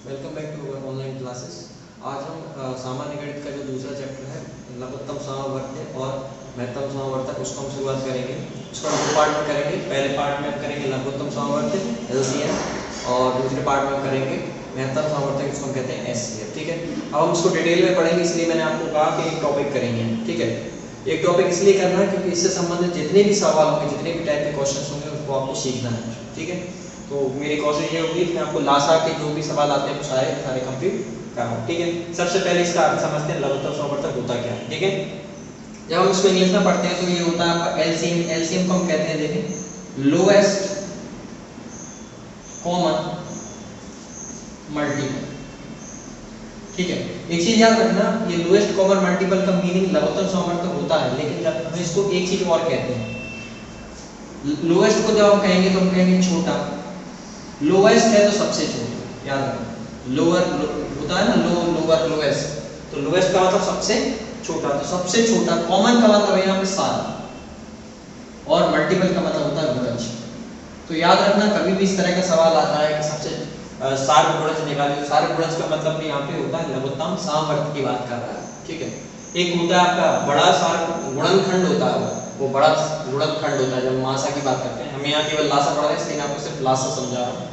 Welcome back to our online classes. आज हम सामान्य गणित का जो दूसरा चैप्टर है लघुत्तम सामवर्त और महत्तम सामवर्तक उसको हम शुरुआत करेंगे। उसको हम दो पार्ट में करेंगे। पहले पार्ट में हम करेंगे लघुत्तम सामवर्त एलसीएम और दूसरे पार्ट में हम करेंगे महत्तम सामवर्तक जिसको हम कहते हैं एचसीएफ। ठीक है, अब हम उसको डिटेल में पढ़ेंगे, इसलिए मैंने आपको कहा कि एक टॉपिक करेंगे। ठीक है, एक टॉपिक इसलिए करना है क्योंकि इससे संबंधित जितने भी सवाल होंगे, जितने भी टाइप के क्वेश्चन होंगे उसको आपको सीखना है। ठीक है, तो मेरी कोशिश ये होगी कि मैं आपको लासा के जो भी सवाल आते हैं सारे कंप्लीट कराऊं। ठीक है, सबसे पहले इसका अर्थ समझते हैं लघुत्तम सामवर्तक होता क्या है। ठीक है, जब हम इसको इंग्लिश में पढ़ते हैं तो ये होता है आपका एलसीएम। एलसीएम को हम कहते हैं, देखें, लोएस्ट कॉमन मल्टीपल। ठीक है, एक चीज याद रखना, ये लोएस्ट कॉमन मल्टीपल का मीनिंग लघुत्तम सामवर्तक होता है, लेकिन जब हम इसको एक चीज और कहते हैं, लोएस्ट को जब हम कहेंगे तो हम कहेंगे छोटा। लोएस्ट है तो सबसे छोटा, याद रखना। लोअर होता है ना, लोअर लोएस्ट, तो लोएस्ट का मतलब सबसे छोटा, तो सबसे छोटा। कॉमन का मतलब है यहाँ पे सारा, और मल्टीपल का मतलब होता है गुणज। तो याद रखना, कभी भी इस तरह का सवाल आता है कि सबसे सार गुणज निकालिए, तो सार गुणज का मतलब भी यहाँ पे होता है लघुत्तम सामवर्त की बात कर रहा है। ठीक है, एक होता है आपका बड़ा सार गुणनखंड होता है, वो बड़ा गुणनखंड होता है जब मासा की बात करते हैं। हम यहाँ केवल लासा पढ़ रहे हैं, इसलिए आपको सिर्फ लासा समझा रहा हूँ।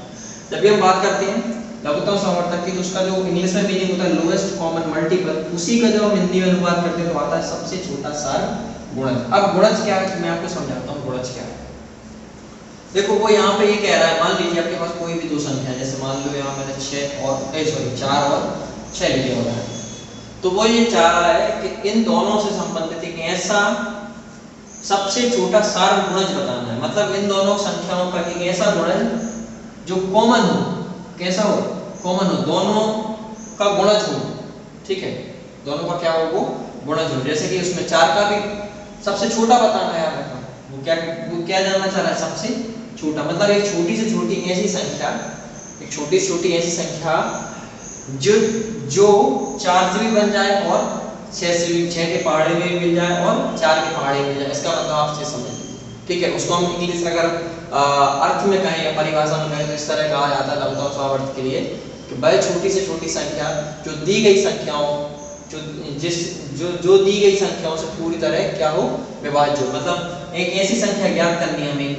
जब भी हम बात करते हैं लघुत्तम सामवर्तक की, तो उसका जो इंग्लिश में मीनिंग होता है लोएस्ट कॉमन मल्टीपल, उसी का जब हम हिंदी में अनुवाद करते हैं तो आता है सबसे छोटा सार गुणज। अब गुणज क्या है मैं आपको समझाता हूँ। गुणज क्या है, देखो वो यहाँ पे ये कह रहा है, मान लीजिए आपके पास कोई भी दो संख्या है, जैसे मान लो यहाँ मैंने 4 और 6 लिखे हुए हैं, तो वो ये चाह रहा है कि इन दोनों से संबंधित एक ऐसा सबसे छोटा सार गुणज बताना है। मतलब इन दोनों संख्याओं का एक ऐसा गुणज जो कॉमन हो। कैसा हो? कॉमन हो, दोनों का गुणज हो। ठीक है, दोनों का क्या हो? वो गुणज हो। जैसे कि उसमें 4 का भी सबसे छोटा बताना है यार, वो क्या जानना चाह रहा है? सबसे छोटा। मतलब एक छोटी से छोटी ऐसी संख्या, एक छोटी से छोटी ऐसी संख्या जो 4 से भी बन जाए और 6 के पहाड़े में भी मिल जाए और 4 के पहाड़े में मिल जाए। इसका मतलब आप से समझ। ठीक है, उसको हम इंग्लिश अगर अर्थ में कहें या परिभाषा में कहें तो इस तरह कहा जाता है लघुत्तम सामवर्त के लिए कि वह छोटी से छोटी संख्या जो दी गई संख्याओं जो दी गई संख्याओं से पूरी तरह क्या हो? विभाज्य हो। मतलब एक ऐसी संख्या ज्ञात करनी है हमें,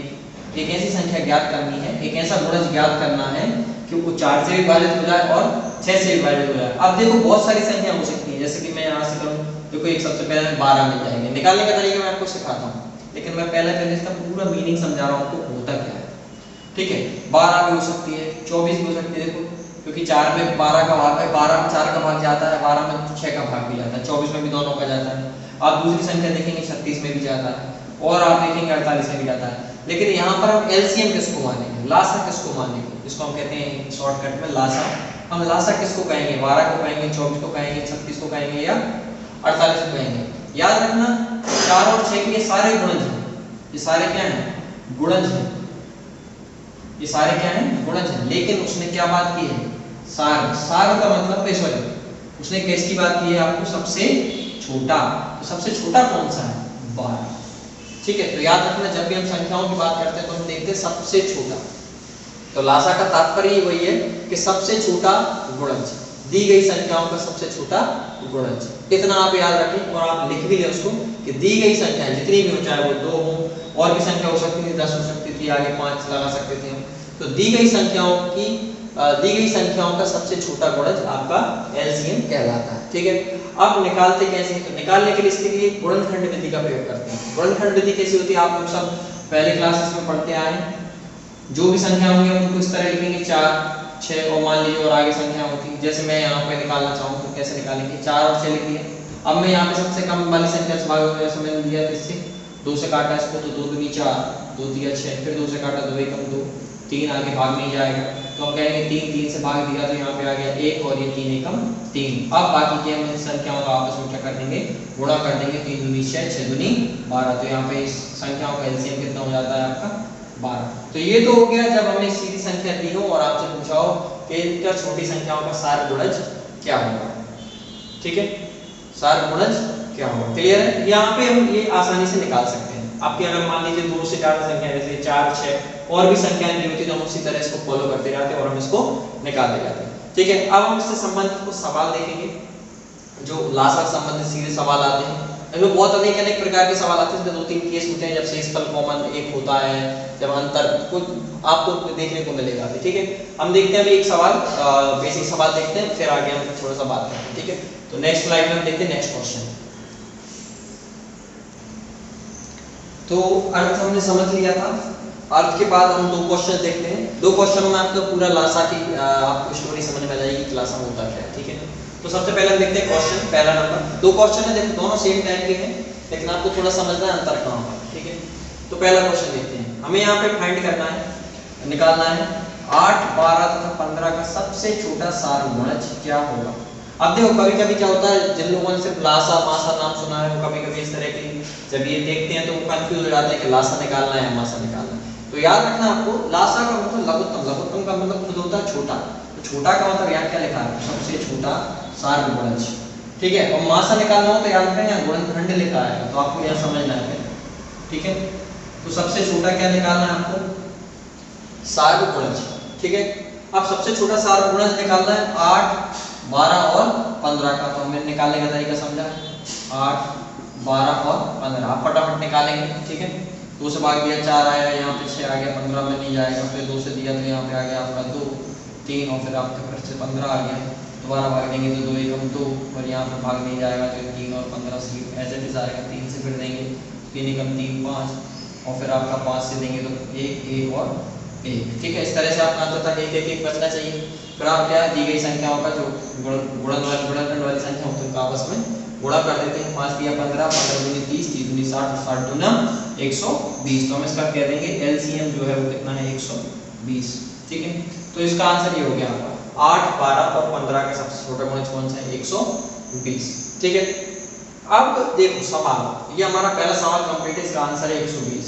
एक ऐसी संख्या ज्ञात करनी है, एक ऐसा गुणज ज्ञात करना है कि वो 4 से विभाजित हो जाए और 6 से विभाजित हो जाए। अब देखो बहुत सारी संख्या हो सकती है, जैसे कि मैं यहाँ से करूँ, देखो एक सबसे पहले 12 मिल जाएंगे। निकालने का तरीका मैं आपको सिखाता हूँ, लेकिन मैं पहले इसका पूरा मीनिंग समझा रहा हूँ आपको होता क्या है। ठीक है, 12 भी हो सकती है, 24 भी हो सकती है। देखो क्योंकि 4 में 12 का भाग है, 12 में 4 का भाग जाता है, 12 में 6 का भाग भी जाता है, 24 में भी दोनों का जाता है। आप दूसरी संख्या देखेंगे 36 में भी जाता है, और आप देखेंगे 48 में भी जाता है। लेकिन यहाँ पर हम एलसीएम किसको मानेंगे? लासा किसको मानेंगे? इसको हम कहते हैं शॉर्टकट में लासा। हम लासा किसको कहेंगे? 12 को कहेंगे, 24 को कहेंगे, 36 को कहेंगे या 48 को कहेंगे। याद रखना 4 और 6 के सारे गुणज हैं। ये सारे क्या हैं? गुणज हैं। ये सारे क्या हैं? गुणज हैं। लेकिन उसने क्या बात की है? सार। सार का मतलब सॉरी, उसने किसकी बात की है आपको? सबसे छोटा। तो सबसे छोटा कौन सा है? 12। ठीक है, तो याद रखना जब भी हम संख्याओं की बात करते हैं तो हम देखते हैं सबसे छोटा। तो लासा का तात्पर्य वही है कि सबसे छोटा गुणज, दी गई संख्याओं का सबसे छोटा गुणज। इतना आप याद रखें और आप लिख भी लें उसको कि दी गई संख्या जितनी भी हो, चाहे वो 2 हो, और भी संख्या हो सकती थी, 10 हो सकती थी, आगे 5 लगा सकते थे हम। तो दी गई संख्याओं का सबसे छोटा गुणज आपका एलसीएम कहलाता है। ठीक है, अब निकालते कैसे? तो निकालने के लिए इसके लिए गुणनखंड विधि का प्रयोग करते हैं। गुणनखंड विधि कैसी होती है? आप लोग सब पहले क्लासेस में पढ़ते आए हैं। जो भी संख्या होंगी हम उनको इस तरह लिखेंगे 4, 6 और मान लीजिए और आगे संख्या होती है। जैसे मैं यहाँ पे निकालना चाहूँ तो कैसे निकालेंगे? 4 और 6 लिख दिए। अब मैं यहाँ पे सबसे कम वाली संख्या से भाग जैसे मैंने दिया, इससे 2 से काटा इसको तो 2 दूनी 4, 2 तिया 6, फिर 2 से काटा 2 एकम 2, 3 आगे भाग नहीं जाएगा, तो हम कहेंगे 3 से भाग दिया तो यहाँ पे आ गया 1 और ये 3 एकम 3। अब बाकी के हम इन संख्याओं का आपस में क्या कर देंगे? गुणा कर देंगे। 3 दूनी 6, 6 दूनी 12। तो यहाँ पे इस संख्याओं का एलसीएम कितना हो जाता है आपका? 12। तो ये तो हो गया जब हमने सीधी संख्या दी हो और आपसे पूछा हो कि इनका छोटी संख्याओं का सार गुणज क्या होगा। ठीक है, सार गुणज क्या होगा? क्लियर है? यहाँ पे हम ये आसानी से निकाल सकते हैं। आपके अगर मान लीजिए 2 से ज्यादा संख्या, जैसे 4, 6 और भी संख्याएं दी होती तो हम उसी तरह इसको फॉलो करते जाते और हम इसको निकालते जाते। ठीक है, अब हम इससे संबंधित कुछ सवाल देखेंगे जो लासा से संबंधित सीधे सवाल आते हैं। इनमें बहुत अनेक प्रकार के सवाल आते हैं। इसमें 2-3 केस होते हैं जब शेषफल कॉमन एक होता है, जब अंतर कुछ आपको देखने को मिलेगा। ठीक है, हम देखते हैं अभी एक सवाल, बेसिक सवाल देखते हैं, फिर आगे हम थोड़ा सा बात करते हैं। ठीक है, तो नेक्स्ट स्लाइड में हम देखते हैं नेक्स्ट क्वेश्चन। तो अर्थ हमने समझ लिया था। अर्थ के बाद हम 2 क्वेश्चन देखते हैं। 2 क्वेश्चनों में आपका पूरा लासा की आपको स्टोरी समझ में आ जाएगी कि लासा में होता क्या है। ठीक है, तो सबसे पहले हम देखते हैं क्वेश्चन, पहला नंबर। 2 क्वेश्चन है, देखो दोनों सेम टाइप के हैं, लेकिन आपको थोड़ा समझना है अंतर कहाँ होगा। ठीक है, तो पहला क्वेश्चन देखते हैं। हमें यहाँ पे फाइंड करना है, निकालना है 8, 12 तथा 15 का सबसे छोटा सारगुणज क्या होगा। अब देखो कभी कभी क्या होता है, जिन लोगों ने सिर्फ लासा मासा नाम सुना है वो कभी कभी इस तरह की जब ये देखते हैं तो वो कंफ्यूज हो जाते हैं कि लासा निकालना है या मासा निकालना है। तो याद रखना आपको, लासा का मतलब लघुत्तम, लघुत्तम का मतलब खुद होता है छोटा, तो छोटा का मतलब यहाँ क्या लिखा है, सबसे छोटा सारगुणज। ठीक है, और मासा निकालना हो तो याद रखना यहाँ गुणनखंड लिखा है, तो आपको यहाँ समझना है। ठीक है, तो सबसे छोटा क्या निकालना है आपको, सारगुणज। ठीक है, अब सबसे छोटा सारगुणज निकालना है 8, 12 और 15 का। तो हमें निकालने का तरीका समझा, 8, 12 और 15 आप फटाफट निकालेंगे। ठीक है, 2 से भाग दिया 4 आया, यहाँ पे 6 आ गया, 15 में नहीं जाएगा, फिर 2 से दिया तो यहाँ पे आ गया आपका 2, 3 और फिर आपके फिर से 15 आ गया। दोबारा भाग देंगे तो 2 एकम 2 और यहाँ पे भाग नहीं जाएगा तो 3 और 15 से ऐसे भी जाएगा। 3 से फिर देंगे 3 एकम 3, 5 और फिर आपका 5 से देंगे तो 1, 1 और 1। ठीक है, इस तरह से आपका आंसर था 1, 1, 1 बचना चाहिए। फिर आप क्या दी गई संख्याओं का जो गुणनखंड वाली संख्या होती है उनका आपस में गुणा कर देते हैं। 5 दिया 15, 15 दूनी 30, 30 दूनी 60, 60 दूना 120। तो हम इसका कह देंगे एलसीएम जो है वो कितना है, 120। ठीक है, तो इसका आंसर ये हो गया आपका 8, 12 और 15 का सबसे छोटा गुणज कौन सा है, 120। ठीक है, अब देखो सवाल, ये हमारा पहला सवाल कंप्लीट है, इसका आंसर है 120।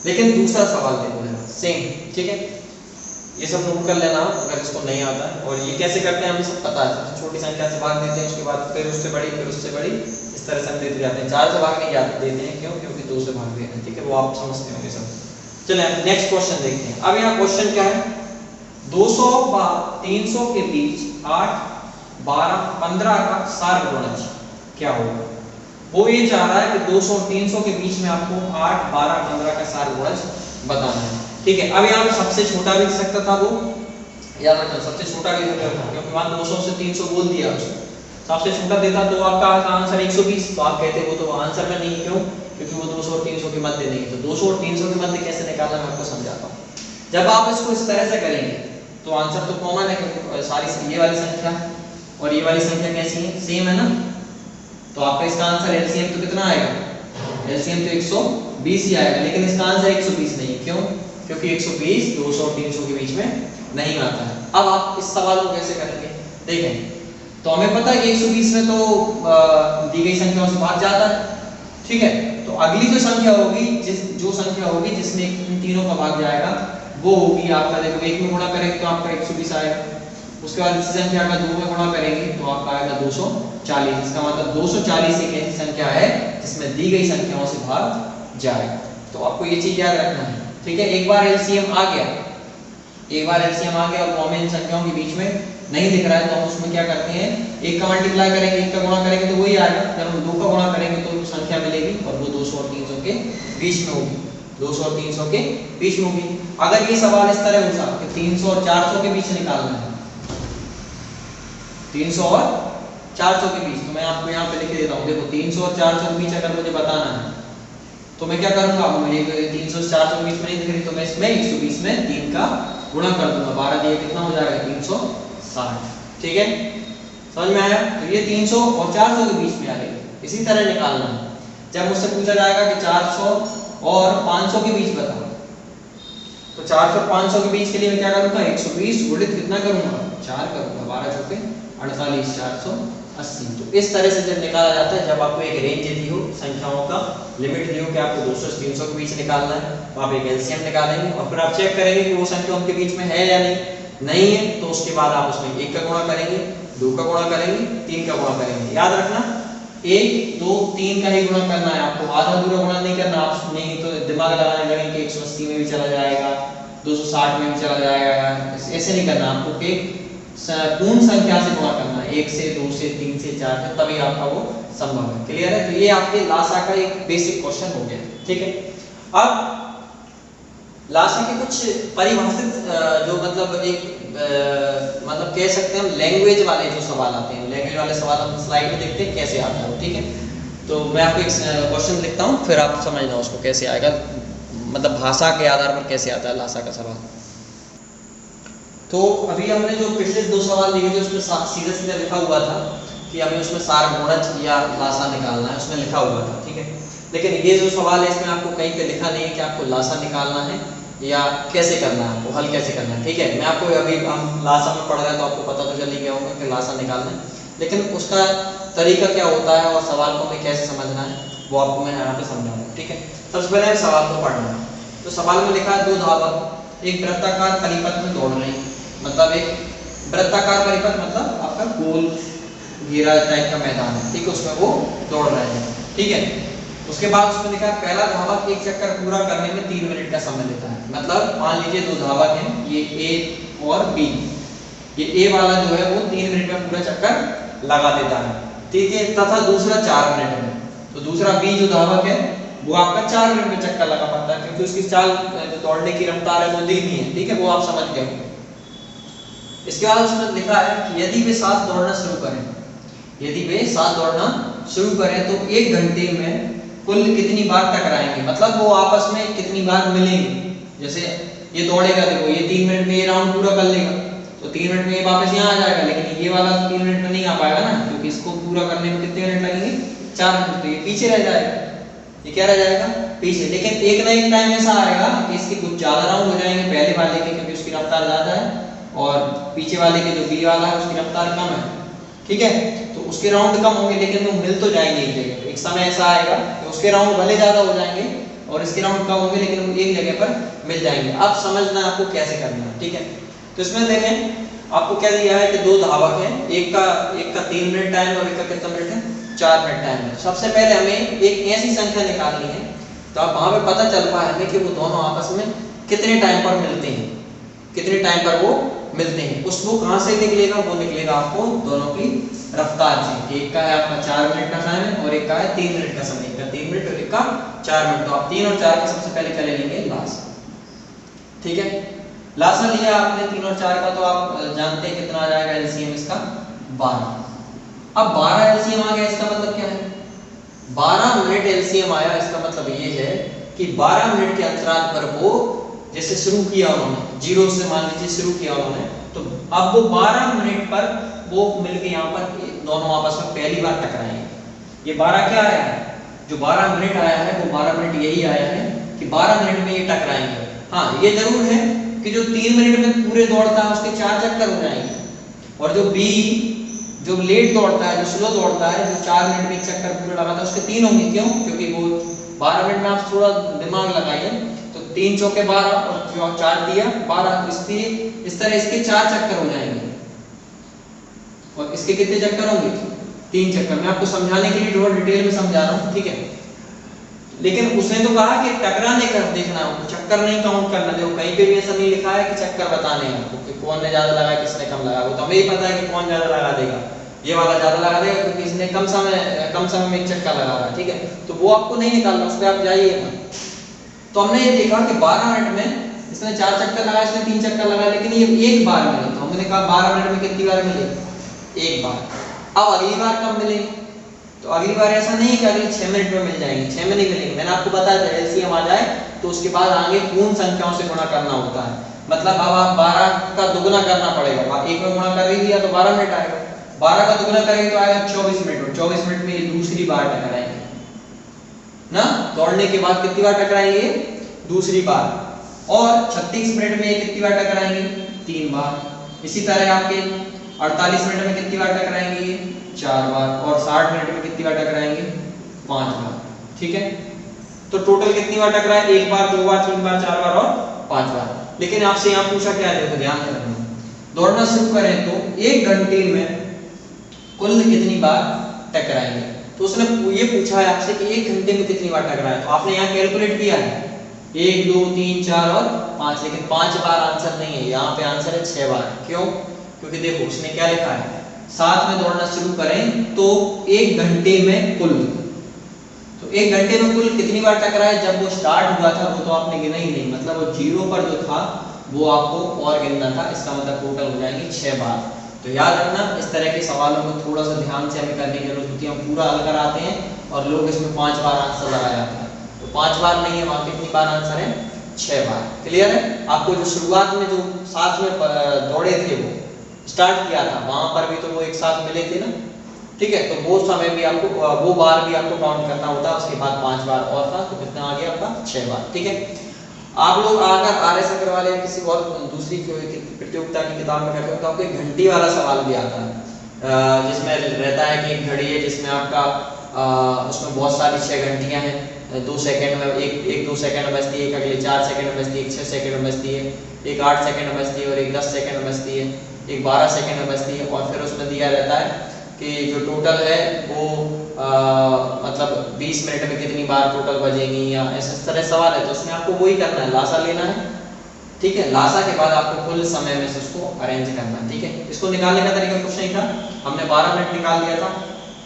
लेकिन दूसरा सवाल देखो सेम। ठीक है, ये सब नोट कर लेना अगर इसको नहीं आता है। और ये कैसे करते हैं हमें सब पता है, सबसे छोटी संख्या से भाग देते हैं, उसके बाद फिर उससे बड़ी, फिर उससे बड़ी, इस तरह से हम देते जाते हैं। 4 से भाग नहीं जाते देते हैं, क्यों, क्योंकि 2 से भाग देते हैं। ठीक है, वो आप समझते होंगे सब। चलिए नेक्स्ट क्वेश्चन देखते हैं। अब यहाँ क्वेश्चन क्या है, 200 व 300 के बीच 8, 12, 15 का सारगुणज क्या होगा। वो ये चाह रहा है कि 200 और 300 के बीच में आपको 8, 12, 15 का सारगुणज बताना है। ठीक है, अब यहाँ पे सबसे छोटा भी सकता था वो, याद रखना सबसे छोटा भी सकता था, क्योंकि वहां 200 से 300 बोल दिया उसने। सबसे छोटा देता तो आपका आंसर 120, तो आप कहते वो तो आंसर में नहीं, क्यों, क्योंकि वो 200 और 300 के मध्य नहीं। तो 200 और 300 के मध्य कैसे निकालना मैं आपको समझाता हूँ। जब आप इसको इस तरह से करेंगे तो आंसर तो कॉमन है, क्योंकि सारी ये वाली संख्या और ये वाली संख्या कैसी है, सेम है ना। तो आपका इसका आंसर एलसीएम तो कितना आएगा, एलसीएम तो 120 ही आएगा। लेकिन इसका आंसर 120 नहीं, क्यों, क्योंकि 120 200 और 300 के बीच में नहीं आता है। अब आप इस सवाल को कैसे करेंगे, देखें। तो हमें पता है कि 120 में तो दी गई संख्याओं से भाग जाता है। ठीक है, तो अगली जो संख्या होगी, जो संख्या होगी जिसमें इन तीनों का भाग जाएगा वो होगी आपका, देखो 1 में गुणा करेंगे तो आपका 120 आएगा। उसके बाद इसी संख्या का 2 में गुणा करेंगे तो आपका आएगा 240। इसका मतलब 240 एक ऐसी संख्या है जिसमें दी गई संख्याओं से भाग जाएगा। तो आपको ये चीज याद रखना है। ठीक है, एक बार एलसीएम आ गया, एक बार एलसीएम आ गया और वो हमें इन संख्याओं के बीच में नहीं दिख रहा है, तो हम उसमें क्या करते हैं, 1 का मल्टीप्लाई करेंगे, 1 का गुणा करेंगे तो वही आएगा। जब हम 2 का गुणा करेंगे तो संख्या मिलेगी और वो 200 और 300 के बीच में होगी, 200 और 300 के बीच में होगी। अगर ये सवाल इस तरह होता कि 300 और 400 के बीच निकालना है, 300 और 400 के बीच, तो मैं आपको यहाँ पे लिख देता हूँ। देखो 300 और 400 के बीच अगर मुझे बताना है तो मैं क्या करूंगा, मुझे 300 से 400 के बीच में नहीं दिख रही तो मैं इसमें 120 में 3 का गुणा कर दूंगा। 12 दिए कितना हो जाएगा, 360। ठीक है, समझ में आया। तो ये 300 और 400 के बीच में आ गई। इसी तरह निकालना है। जब मुझसे पूछा जाएगा कि 400 और 500 के बीच बताओ, तो 400 और 500 के बीच के लिए मैं क्या करूंगा, 120 गुणित कितना करूंगा, 4 करूंगा। 12 चौके 48, 480। तो इस तरह से जब निकाला जाता है, जब आपको एक रेंज दी हो, संख्याओं का लिमिट दी हो कि आपको 200 से 300 के बीच निकालना है, तो आप एक एलसीएम निकालेंगे और फिर आप चेक करेंगे कि वो संख्या उनके बीच में है या नहीं है। तो उसके बाद आप उसमें 1 का गुणा करेंगे, 2 का गुणा करेंगे, 3 का गुणा करेंगे। याद रखना 1, 2, 3 का ही गुणा करना है आपको, आधा अधूरा गुणा नहीं करना। आप नहीं तो दिमाग लगाने लगेंगे 180 में भी चला जाएगा, 260 में भी चला जाएगा, ऐसे नहीं करना आपको। पूर्ण संख्या से गुणा करना है, 1 से 2 से 3 से 4 से, तभी आपका वो संभव है। क्लियर है? तो ये आपके लासा का एक बेसिक क्वेश्चन हो गया। ठीक है, अब लासा के कुछ परिभाषित जो मतलब एक मतलब कह सकते हैं हम लैंग्वेज वाले जो सवाल आते हैं, लैंग्वेज वाले सवाल हम स्लाइड में देखते हैं कैसे आता है। ठीक है, तो मैं आपको एक क्वेश्चन लिखता हूँ, फिर आप समझना उसको कैसे आएगा, मतलब भाषा के आधार पर कैसे आता है लासा का सवाल। तो अभी हमने जो पिछले 2 सवाल लिए थे उसमें सीधा सीधा लिखा हुआ था कि हमें उसमें सारगुणज या लासा निकालना है, उसमें लिखा हुआ था। ठीक है, लेकिन ये जो सवाल है इसमें आपको कहीं पे लिखा नहीं है कि आपको लासा निकालना है या कैसे करना है, आपको हल कैसे करना है। ठीक है, मैं आपको अभी हम लासा में पढ़ रहे हैं तो आपको पता तो चल ही गया होगा कि लासा निकालना है, लेकिन उसका तरीका क्या होता है और सवाल को हमें कैसे समझना है वो आपको मैं यहाँ पे समझाऊंगा। ठीक है, सबसे पहले सवाल को पढ़ना है। तो सवाल में लिखा है 2 धावक एक वृत्ताकार परिपथ में दौड़ रहे हैं, मतलब एक वृत्ताकार परिपथ मतलब आपका गोल घेरा टाइप का मैदान है। ठीक है, उसमें वो दौड़ रहे हैं। ठीक है, उसके बाद उसमें लिखा है पहला धावक एक चक्कर पूरा करने में 3 मिनट का समय लेता है। मतलब मान लीजिए 2 धावक हैं, ये ए और बी, ये ए वाला जो है वो 3 मिनट में पूरा चक्कर लगा देता है। ठीक है, तथा दूसरा 4 मिनट में, तो दूसरा बी जो धावक है वो आपका 4 मिनट में चक्कर लगा पाता है, क्योंकि उसकी चाल दौड़ने की रफ्तार है वो धीमी है। ठीक है, वो आप समझ गए। इसके बाद उसमें लिखा है कि यदि वे साथ दौड़ना शुरू करें, यदि वे साथ दौड़ना शुरू करें तो 1 घंटे में कुल कितनी बार टकराएंगे, मतलब वो आपस में कितनी बार मिलेंगे। जैसे ये दौड़ेगा, देखो ये 3 मिनट में ये राउंड पूरा कर लेगा तो 3 मिनट में ये वापस यहाँ आ जाएगा, लेकिन ये वाला 3 मिनट में नहीं आ पाएगा ना, क्योंकि इसको पूरा करने में कितने मिनट लगेंगे, 4 मिनट, तो ये पीछे रह जाएगा। ये क्या रह जाएगा, पीछे। लेकिन एक ना एक टाइम ऐसा आएगा कि इसके कुछ ज्यादा राउंड हो जाएंगे पहले वाले के, क्योंकि उसकी रफ्तार ज्यादा है, और पीछे वाले के जो बी वाला है उसकी रफ्तार कम है। ठीक है, तो उसके राउंड कम होंगे लेकिन वो मिल तो जाएंगे एक जगह। एक समय ऐसा आएगा कि उसके राउंड भले ज्यादा हो जाएंगे और इसके राउंड कम होंगे, लेकिन वो एक जगह पर मिल जाएंगे। अब समझना आपको कैसे करना है। ठीक है, तो इसमें देखें आपको क्या दिया है कि 2 धावक हैं, एक का 3 मिनट टाइम और एक का कितना मिनट है, 4 मिनट टाइम है। सबसे पहले हमें एक ऐसी संख्या निकालनी है तो आप वहां पे पता चल पाए हमें कि वो दोनों आपस में कितने टाइम पर मिलते हैं, कितने टाइम पर वो मिलते हैं। उसको कहां से निकलेगा, वो निकलेगा आपको दोनों की रफ्तार से। एक का है आपका 4 मिनट का टाइम है और एक का है 3 मिनट का समय, एक का 3 मिनट और एक का 4 मिनट। तो आप 3 और 4 का सबसे पहले क्या ले लेंगे, लासा। ठीक है, लासा लिया आपने 3 और 4 का, तो आप जानते हैं कितना आ जाएगा एलसीएम इसका, 12। अब 12 एलसीएम आ गया, इसका मतलब क्या है, 12 मिनट एलसीएम आया। इसका मतलब ये है कि 12 मिनट के अंतराल पर वो जैसे शुरू किया उन्होंने 0 से, मान लीजिए शुरू किया उन्होंने, तो अब वो 12 मिनट पर वो मिलके यहाँ पर दोनों आपस में पहली बार टकराएंगे। ये 12 क्या आया है, जो 12 मिनट आया है वो 12 मिनट यही आया है कि 12 मिनट में ये टकराएंगे। हाँ, ये जरूर है कि जो 3 मिनट में पूरे दौड़ता है उसके 4 चक्कर हो जाएंगे, और जो बी जो लेट दौड़ता है, जो स्लो दौड़ता है, जो 4 मिनट में एक चक्कर पूरा लगाता है, उसके 3 होंगे। क्यों, क्योंकि वो 12 मिनट में आप थोड़ा दिमाग लगाइए, 3 चौके 12 और 4 दिया 12, इसलिए इस तरह इसके 4 चक्कर हो जाएंगे और इसके कितने चक्कर होंगे, 3 चक्कर। मैं आपको समझाने के लिए थोड़ा डिटेल में समझा रहा हूँ। ठीक है, लेकिन उसने तो कहा कि टकराने का देखना है, चक्कर नहीं काउंट करना। देखो कहीं पे भी ऐसा नहीं लिखा है कि चक्कर बताने हैं आपको कि कौन ने ज्यादा लगाया किसने कम लगाया, वो तो हमें ही पता है कि कौन ज्यादा लगा देगा, ये वाला ज्यादा लगा देगा क्योंकि इसने कम समय में एक चक्कर लगा रहा है। ठीक है, तो वो आपको नहीं निकालना, उस पर आप जाइए। तो हमने ये देखा कि 12 मिनट में इसने 4 चक्कर लगाया, इसने 3 चक्कर लगाया, लेकिन ये एक बार मिले। तो हमने कहा 12 मिनट में कितनी बार मिले, एक बार। अब अगली बार कब मिलेंगे, तो अगली बार ऐसा नहीं कि अगले 6 मिनट में मिल जाएंगे, 6 में नहीं मिलेंगे। मैंने आपको बताया था एलसीएम आ जाए तो उसके बाद आगे पूर्ण संख्याओं से गुणा करना होता है। मतलब अब आप 12 का दुगुना करना पड़ेगा, एक में गुणा कर ही दिया तो 12 मिनट आएगा, 12 का दुगुना करेंगे तो आएगा 24 मिनट, और 24 मिनट में ये दूसरी बार टकराएंगे ना। दौड़ने के बाद कितनी बार टकराएंगे, दूसरी बार। और 36 मिनट में कितनी बार टकराएंगे, 3 बार। इसी तरह आपके 48 मिनट में कितनी बार टकराएंगे, 4 बार। और 60 मिनट में कितनी बार टकराएंगे, 5 बार। ठीक है, तो टोटल कितनी बार टकराए, 1 बार, 2 बार, 3 बार, 4 बार और 5 बार। लेकिन आपसे यहाँ पूछा क्या है, देखो ध्यान से रखना, दौड़ना शुरू करें तो 1 घंटे में कुल कितनी बार टकराएंगे। तो उसने ये पूछा है आपसे कि 1 घंटे में कितनी बार टकराए, तो आपने यहाँ कैलकुलेट किया है 1 2 3 4 और 5, लेकिन 5 बार आंसर नहीं है, यहाँ पे आंसर है 6 बार। क्यों, क्योंकि देखो उसने क्या लिखा है, साथ में दौड़ना शुरू करें तो 1 घंटे में कुल, तो 1 घंटे में कुल कितनी बार टकराए, जब वो स्टार्ट हुआ था वो तो आपने गिना ही नहीं, मतलब वो 0 पर जो था वो आपको और गिनना था, इसका मतलब टोटल हो जाएंगे 6 बार। तो याद रखना इस तरह के सवालों को थोड़ा सा ध्यान से हमें करने की जरूरत होती है। हम पूरा हल कराते हैं और लोग इसमें 5 बार आंसर लगा जाते हैं, तो 5 बार नहीं है, वहां कितनी बार आंसर है, 6 बार। क्लियर है? आपको जो शुरुआत में जो साथ में दौड़े थे वो स्टार्ट किया था, वहां पर भी तो वो एक साथ मिले थे ना, ठीक है, तो वो समय भी आपको वो बार भी आपको काउंट करना होता है। उसके बाद 5 बार और था, तो कितना आ गया आपका 6 बार। ठीक है, आप लोग अगर RS अग्रवाल या किसी और दूसरी प्रतियोगिता की किताब में करते हो तो आपको एक घंटी वाला सवाल भी आता है, जिसमें रहता है कि एक घड़ी है जिसमें आपका उसमें बहुत सारी 6 घंटियां हैं, 2 सेकंड में एक 2 सेकंड में बजती है, एक अगले 4 सेकंड में बजती है, एक 6 सेकंड में बजती है, एक 8 सेकंड में बजती है और एक 10 सेकंड में बजती है, एक 12 सेकंड में बजती है। और फिर उसमें दिया रहता है कि जो टोटल है वो मतलब 20 मिनट में कितनी बार टोटल बजेंगी, या इस तरह सवाल है, तो उसमें आपको वही करना है, लासा लेना है। ठीक है, लासा के बाद आपको कुल समय में से उसको अरेंज करना है। ठीक है, इसको निकालने का तरीका कुछ नहीं था, हमने 12 मिनट निकाल लिया था।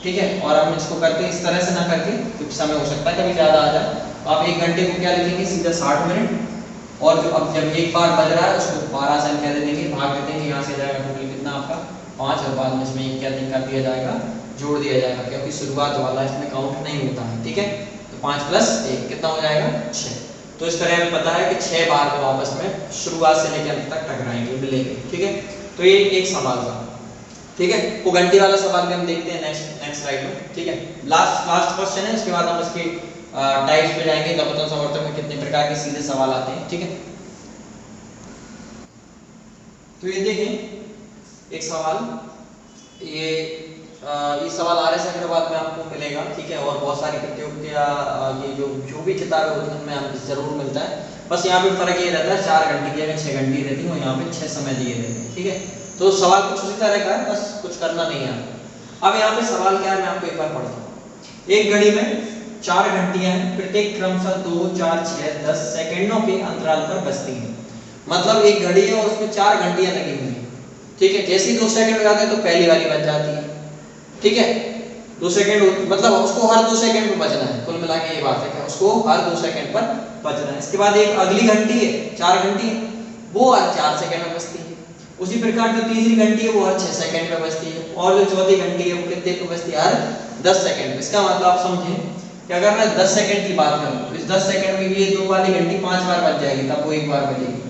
ठीक है, और हम इसको करते इस तरह से ना करके, क्योंकि समय हो सकता है कभी ज्यादा आ जाए, तो आप 1 घंटे को क्या लिखेंगे, सीधा 60 मिनट, और जो अब जब एक बार बज रहा है उसको 12 से क्या दे देंगे, भाग देते हैं, यहाँ से जाएगा टोटल कितना आपका 5, और बाद में इसमें क्या कर दिया जाएगा, जोड़ दिया जाएगा, क्योंकि शुरुआत वाला इसमें काउंट नहीं होता है। ठीक है, तो 5 + 1 कितना हो जाएगा, 6। तो इस तरह हमें पता है कि 6 बार को आपस में शुरुआत से लेकर अंत तक टकराएंगे, मिलेंगे। ठीक है, तो ये एक सवाल था। ठीक है, वो घंटी वाला सवाल भी हम देखते हैं नेक्स्ट स्लाइड में। ठीक है, लास्ट क्वेश्चन है, उसके बाद हम इसके टाइप्स पे जाएंगे, लघुत्तम समर्थक में कितने प्रकार के सीधे सवाल आते हैं। ठीक है, तो ये देखें एक सवाल, ये सवाल RS अग्रवाल में आपको मिलेगा। ठीक है, और बहुत सारी प्रतियोगिता ये जो भी किताबें होती हैं उनमें जरूर मिलता है। बस यहाँ पे फर्क ये रहता है, 4 घंटे की जगह 6 घंटे रहती है और यहाँ पे 6 समय दिए रहते हैं। ठीक है, तो सवाल कुछ उसी तरह का है, बस कुछ करना नहीं है आपको। अब यहाँ पे सवाल क्या है, मैं आपको एक बार पढ़ता हूँ। एक घड़ी में 4 घंटियां हैं, प्रत्येक क्रमशः 2, 4, 6, 10 सेकंडों के अंतराल पर बजती हैं। मतलब एक घड़ी है और उसमें 4 घंटियां लगी हुई हैं। ठीक है, जैसे ही 2 सेकंड हो जाते हैं तो पहली वाली बज जाती है। ठीक है, 2 सेकंड मतलब उसको हर 2 सेकंड पर बजना है, कुल मिला के ये बात है कि उसको हर 2 सेकंड पर बजना है। इसके बाद एक अगली घंटी है, 4 घंटी है, वो हर 4 सेकंड में बजती है। उसी प्रकार जो तीसरी घंटी है वो हर 6 सेकंड में बजती है, और जो चौथी घंटी है वो कितने पे बजती है, हर 10 सेकंड में। इसका मतलब आप समझें कि अगर मैं 10 सेकंड की बात करूं तो इस 10 सेकंड में ये 2 वाली घंटी 5 बार बज जाएगी, तब वो 1 बार बजेगी।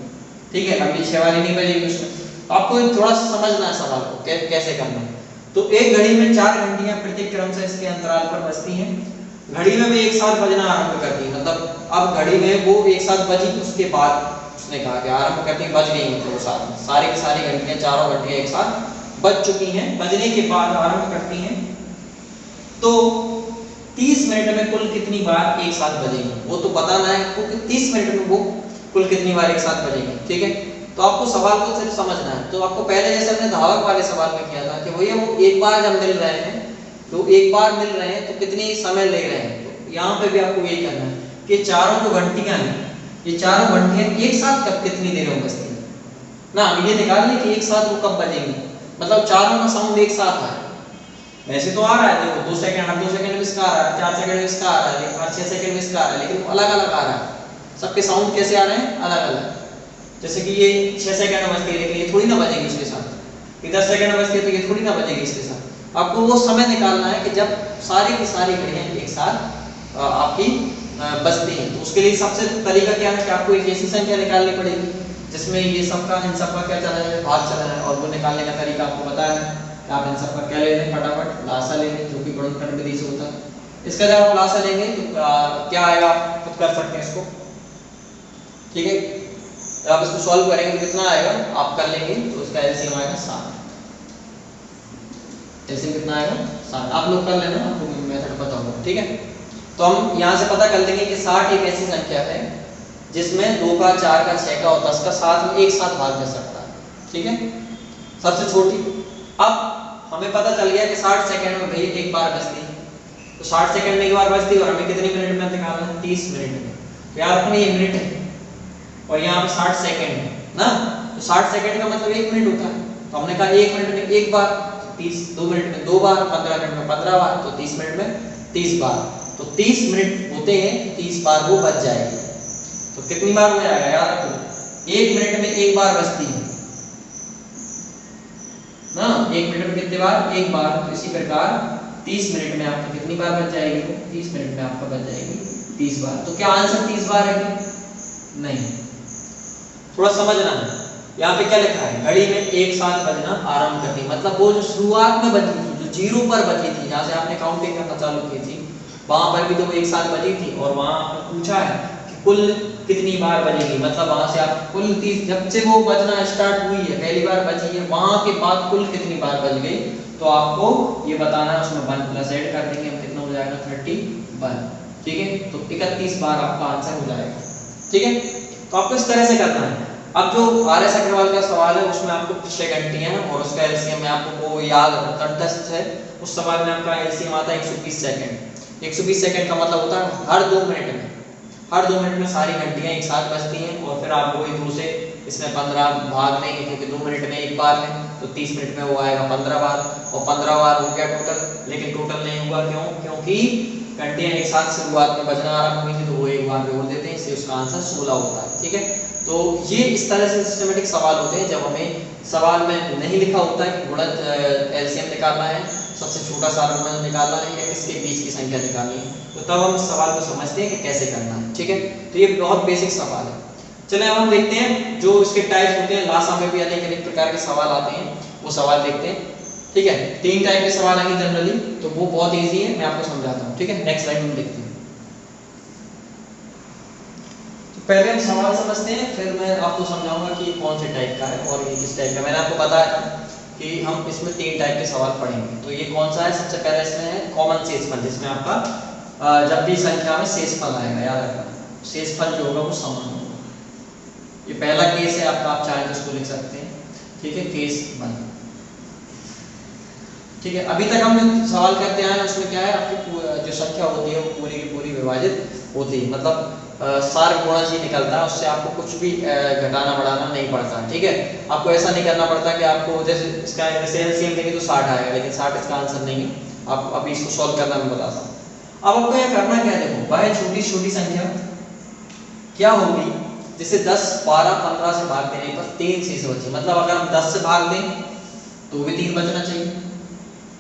ठीक है, अगली 6 वाली नहीं बजेगी उसमें। आपको थोड़ा सा समझना है सवाल को कैसे करना है। तो एक घड़ी में 4 घंटियां प्रत्येक क्रम से इसके अंतराल पर बजती हैं। घड़ी में भी एक साथ बजना आरंभ करती है, मतलब अब घड़ी में वो एक साथ बजी, उसके बाद उसने कहा कि आरंभ करती बज गई, मतलब वो साथ में सारी की सारी घंटियां, चारों घंटियां एक साथ बज चुकी हैं। बजने के बाद आरंभ करती हैं तो 30 मिनट में कुल कितनी बार एक साथ बजेगी, वो तो बताना है आपको कि 30 मिनट में वो कुल कितनी बार एक साथ बजेगी। ठीक है, तो आपको सवाल को सिर्फ समझना है। तो आपको पहले जैसे हमने धावक वाले सवाल में किया था कि भैया वो एक बार जब मिल रहे हैं तो एक बार मिल रहे हैं तो कितनी समय ले रहे हैं, तो यहाँ पे भी आपको यही करना है कि चारों जो घंटियां हैं, ये चारों घंटियां एक साथ कब कितनी देर में बजती है ना, हम ये निकाल लें कि एक साथ वो कब बजेंगी, मतलब चारों का साउंड एक साथ है। वैसे तो आ रहा है, देखो 2 सेकंड, हर 2 सेकंड में इसका आ रहा है, 4 सेकंड में इसका आ रहा है, हर 6 सेकंड में इसका आ रहा है, लेकिन अलग अलग आ रहा है। सबके साउंड कैसे आ रहे हैं, अलग अलग। जैसे कि ये 6 सेकंड में बजती है, लेकिन ये थोड़ी ना बजेगी उसके साथ। ये 10 सेकंड में बजती है तो ये थोड़ी ना बजेगी इसके साथ। आपको वो समय निकालना है कि जब सारी की सारी घड़ियां एक साथ आपकी बजती हैं। तो उसके लिए सबसे तरीका क्या है कि आपको एक ऐसी संख्या निकालनी पड़ेगी जिसमें ये सबका इन सबका क्या चला है, भाग चला है, और वो निकालने का तरीका आपको बताया है कि आप इन सबका क्या ले लें, फटाफट लासा ले लें, जो कि गुणनखंड विधि से होता है। इसका जब आप लासा लेंगे तो क्या आएगा, आप खुद कर सकते हैं इसको। ठीक है, तो आप इसको सॉल्व करेंगे तो कितना आएगा, आप कर लेंगे तो उसका एलसीएम आएगा 7। एलसीएम कितना आएगा, 7। आप लोग कर लेना, आपको मेथड पता होगा। ठीक है, तो हम यहाँ से पता कर लेंगे कि 60 एक ऐसी संख्या है जिसमें 2 का, 4 का, 6 का और 10 का साथ में एक साथ भाग जा सकता है। ठीक है, सबसे छोटी। अब हमें पता चल गया कि 60 सेकंड में भैया एक बार बजती है, तो 60 सेकंड में एक बार बजती है और हमें कितने मिनट में निकालना है, 30 मिनट में। तो याद रखना ये मिनट है और यहाँ पे 60 सेकंड है ना, तो 60 सेकंड का मतलब 1 मिनट होता है। तो तो हमने कहा 1 मिनट में एक बार 30, 2 मिनट में 2 बार, 15 मिनट में 15 बार, तो 30 मिनट में 30 बार। तो 30 मिनट होते हैं, 30 बार वो बच जाएगी। तो कितनी बार हो जाएगा याद रखो, 1 मिनट में एक बार बचती है ना, 1 मिनट में कितनी बार, एक बार। तो इसी प्रकार 30 मिनट में आपका कितनी बार बच जाएगी, 30 मिनट में आपका बच जाएगी 30 बार। तो क्या आंसर 30 बार है? नहीं, थोड़ा समझना है। यहाँ पे क्या लिखा है, घड़ी में एक साथ बजना आरंभ करती, मतलब वो जो शुरुआत में बजी थी, जो 0 पर बजी थी, जहाँ से आपने काउंटिंग करना चालू की थी, वहां पर भी तो वो एक साथ बजी थी, और वहां आपने पूछा है कि कुल कितनी बार बजेगी, मतलब वहां से आप कुल 30, जब से वो बजना स्टार्ट हुई है, पहली बार बजी है, वहां के बाद कुल कितनी बार बज गई, तो आपको ये बताना है। उसमें 1 प्लस ऐड कर देंगे हम, कितना हो जाएगा 31, ठीक है। तो 31 बार आपका आंसर हो जाएगा, ठीक है। तो आपको इस तरह से करना है। अब जो RS अग्रवाल का सवाल है उसमें आपको पिछले घंटियां हैं और उसका एलसीएम में आपको वो याद कंटेस्ट है, उस सवाल में आपका एलसीएम आता है 120 सेकंड। 120 सेकंड का मतलब होता है हर 2 मिनट में सारी घंटियां एक साथ बजती हैं, और फिर आप वही 2 से इसमें 15 भाग लेंगे, क्योंकि 2 मिनट में एक बार है, तो 30 मिनट में वो आएगा 15 बार, और 15 बार हो गया टोटल। लेकिन टोटल नहीं हुआ, क्यों? क्योंकि घंटियां एक साथ शुरुआत में बजना आरंभ हुई थी, तो वो एक बार जोड़ देते हैं, इससे उसका आंसर 16 होता है, ठीक है। तो ये इस तरह से सिस्टमेटिक सवाल होते हैं, जब हमें सवाल में नहीं लिखा होता है कि गुणज एलसीएम निकालना है, सबसे छोटा साधारण निकालना है, या इसके बीच की संख्या निकालनी है, तो तब हम सवाल को समझते हैं कि कैसे करना है, ठीक है। तो ये बहुत बेसिक सवाल है। चलिए अब हम देखते हैं जो इसके टाइप्स होते हैं। लासा में भी अनेक प्रकार के सवाल आते हैं, वो सवाल देखते हैं, ठीक है। 3 टाइप के सवाल आएंगे जनरली, तो वो बहुत ईजी है, मैं आपको समझाता हूँ, ठीक है। नेक्स्ट स्लाइड में देखते हैं। पहले हम सवाल समझते हैं, फिर मैं आपको समझाऊंगा कि कौन से टाइप का है और ये किस टाइप का। मैंने आपको बताया था कि हम इसमें 3 टाइप के सवाल पढ़ेंगे। तो ये कौन सा है? सबसे पहले इसमें है कॉमन शेषफल, जिसमें आपका जब भी संख्या में शेषफल आएगा, याद रखना शेषफल जो होगा वो समान होगा। ये पहला केस है आपका, आप चाहे तो इसको लिख सकते हैं, ठीक है, केस 1, ठीक है। अभी तक हम जो सवाल करते आए हैं उसमें क्या है, आपकी जो संख्या होती है वो पूरी की पूरी विभाजित होती है, मतलब सार गुणज ही निकलता है, उससे आपको कुछ भी घटाना बढ़ाना नहीं पड़ता, ठीक है। आपको ऐसा नहीं करना पड़ता कि आपको जैसे इसका एलसीएम देंगे तो 60 आएगा, लेकिन 60 इसका आंसर नहीं है। आप अभी इसको सॉल्व करना मैं बताता हूँ। अब आपको यह करना क्या है, देखो वह छोटी संख्या क्या होगी जिसे 10, 12, 15 से भाग देने पर 3 शेष बचे, मतलब अगर हम 10 से भाग दें तो भी 3 बचना चाहिए,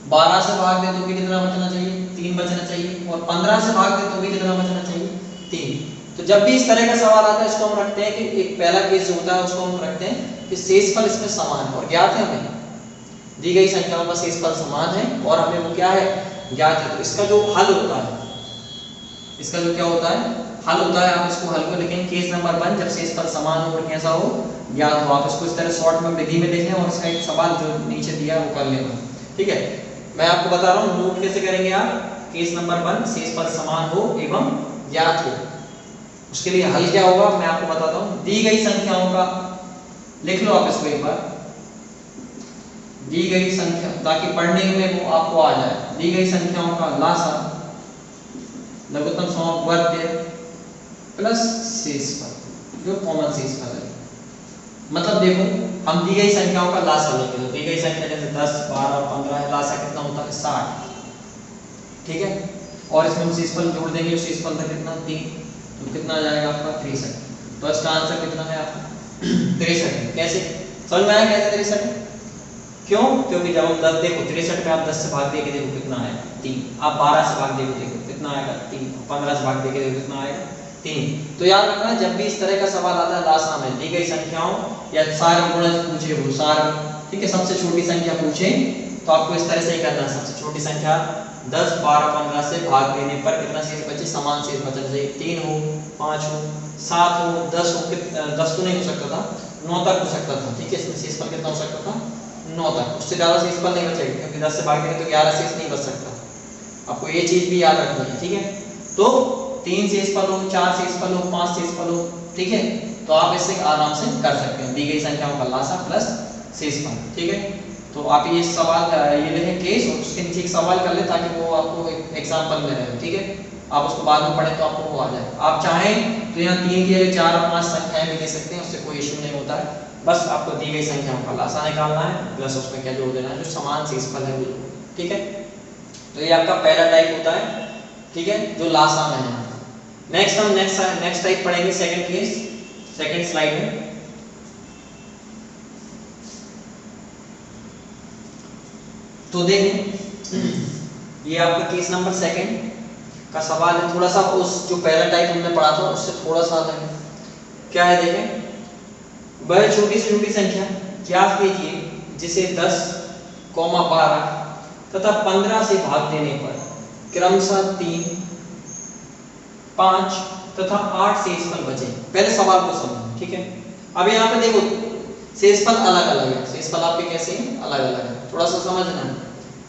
12 से भाग दें तो भी कितना बचना चाहिए, 3 बचना चाहिए, और 15 से भाग दें तो भी कितना बचना चाहिए, 3। तो जब भी इस तरह का सवाल आता है, इसको हम रखते हैं कि एक पहला केस जो होता है उसको हम रखते हैं कि शेषफल इसमें समान और ज्ञात है, हमें दी गई संख्याओं का शेषफल समान है और हमें वो क्या है, ज्ञात है। तो इसका जो हल होता है, इसका जो क्या होता है, हल होता है, आप इसको हल को लिखेंगे केस नंबर 1, जब शेषफल समान हो और कैसा हो, ज्ञात हो। आप इसको इस तरह शॉर्ट में विधि में लिख लें और इसका एक सवाल जो नीचे दिया वो कर लेना, ठीक है। मैं आपको बता रहा हूँ, नोट कैसे करेंगे आप, केस नंबर 1 शेषफल समान हो एवं ज्ञात हो। उसके लिए हल क्या होगा मैं आपको बताता हूँ। दी गई संख्याओं का, लिख लो आप इसको एक बार, दी गई संख्या, ताकि पढ़ने में वो आपको आ जाए। दी गई संख्याओं का लासा लघुत्तम समवर्ग प्लस शेषफल, जो कॉमन शेषफल है। मतलब देखो हम दी गई संख्याओं का लासा लेंगे, तो दी गई संख्या जैसे 10, 12, 15 है, लासा कितना होता है 60, ठीक है। और इसमें हम शेषफल जोड़ देंगे, शेषफल था कितना 3, तो कितना आ जाएगा आपका 63। तो इसका आंसर कितना है आपका 63। कैसे समझ में आया, कैसे 63? क्यों? क्योंकि जब हम 10 देखो 63 पे आप 10 से भाग देके देखो कितना आएगा 3, आप 12 से भाग देके देखो कितना आएगा 3, 15 से भाग देके देखो कितना आएगा 3। तो याद रखना जब भी इस तरह का सवाल आता है लासा में, दी गई संख्याओं या सार गुणज पूछे, वो सार, ठीक है, सबसे छोटी संख्या पूछे, तो आपको इस तरह से ही करना है। सबसे छोटी संख्या 10, 12, 15 से भाग देने पर कितना शेष बचे, समान शेष बचना चाहिए, 3 हो, 5 हो, 7 हो, 10 हो, 10 तो नहीं हो सकता था, 9 तक हो सकता था, ठीक है। इसमें शेषफल कितना हो सकता था 9 तक, उससे ज्यादा शेषफल नहीं बचेगा, क्योंकि 10 से भाग देंगे तो 11 शेष नहीं बच सकता। आपको ये चीज भी याद रखनी है, ठीक है। तो 3 शेषफल हो, 4 शेषफल हो, 5 शेषफल हो, ठीक है, तो आप इससे आराम से कर सकते हैं। दी गई संख्याओं का लासा प्लस शेषफल, ठीक है। तो आप ये सवाल ये लिखें केस, और उसके नीचे एक सवाल कर ले ताकि वो आपको एक एग्जांपल में रहे, ठीक है। आप उसको बाद में पढ़ें तो आपको वो आ जाए। आप चाहें तो यहाँ 3 की जगह 4 और 5 संख्याएं भी दे सकते हैं, उससे कोई इश्यू नहीं होता है। बस आपको दी गई संख्याओं का लासा निकालना है प्लस उसमें क्या जोड़ देना है, जो समान शेषफल है वो। ठीक है, तो ये आपका पहला टाइप होता है, ठीक है, जो लासा में है। नेक्स्ट हम नेक्स्ट टाइप पढ़ेंगे, सेकंड केस, सेकंड स्लाइड में। तो देखें ये आपका केस नंबर सेकंड का सवाल है, थोड़ा सा उस जो पहला टाइप हमने पढ़ा था उससे थोड़ा सा अलग है। क्या है देखें, वह छोटी से छोटी संख्या ज्ञात कीजिए जिसे 10, 12 तथा 15 से भाग देने पर क्रमशः 3, 5 तथा 8 शेषफल बचे। पहले सवाल को समझो, ठीक है। अब यहाँ पे देखो शेषफल अलग अलग है, शेषफल आपके कैसे हैं, अलग अलग है, थोड़ा सा समझना है।